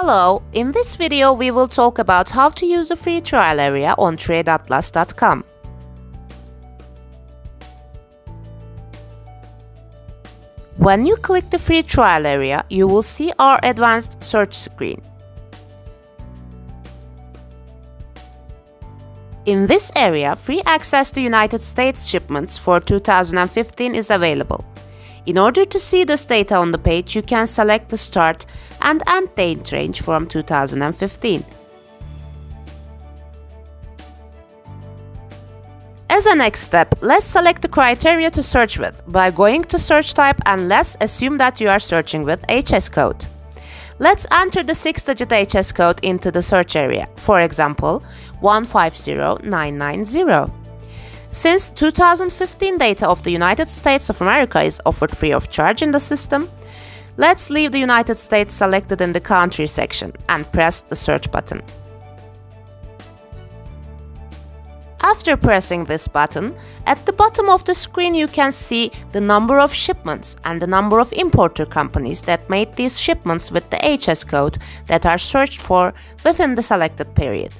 Hello, in this video we will talk about how to use a free trial area on TradeAtlas.com. When you click the free trial area, you will see our advanced search screen. In this area, free access to United States shipments for 2015 is available. In order to see this data on the page, you can select the start and end date range from 2015. As a next step, let's select the criteria to search with by going to search type, and let's assume that you are searching with HS code. Let's enter the 6-digit HS code into the search area, for example 150990. Since 2015 data of the United States of America is offered free of charge in the system, let's leave the United States selected in the country section and press the search button. After pressing this button, at the bottom of the screen you can see the number of shipments and the number of importer companies that made these shipments with the HS code that are searched for within the selected period.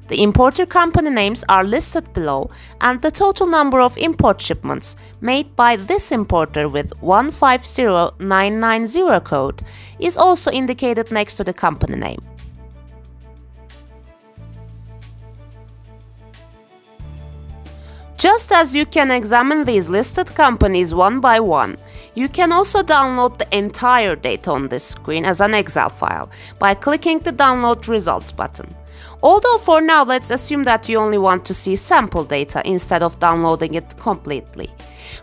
The importer company names are listed below, and the total number of import shipments made by this importer with 150990 code is also indicated next to the company name. Just as you can examine these listed companies one by one, you can also download the entire data on this screen as an Excel file by clicking the Download Results button. Although for now let's assume that you only want to see sample data instead of downloading it completely.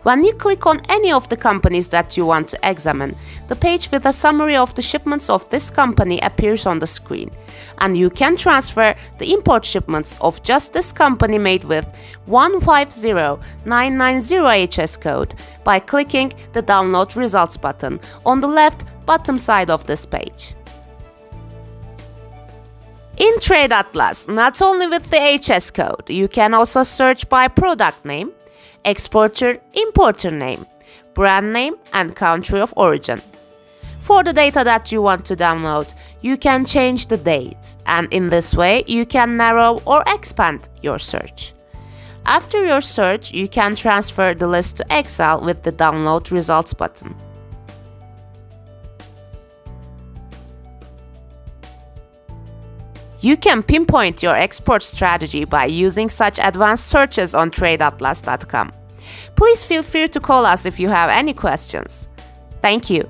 When you click on any of the companies that you want to examine, the page with a summary of the shipments of this company appears on the screen, and you can transfer the import shipments of just this company made with 150990 HS code by clicking the Download Results button on the left bottom side of this page. In TradeAtlas, not only with the HS code, you can also search by product name, exporter/importer name, brand name, and country of origin. For the data that you want to download, you can change the date, and in this way you can narrow or expand your search. After your search, you can transfer the list to Excel with the Download Results button. You can pinpoint your export strategy by using such advanced searches on TradeAtlas.com. Please feel free to call us if you have any questions. Thank you.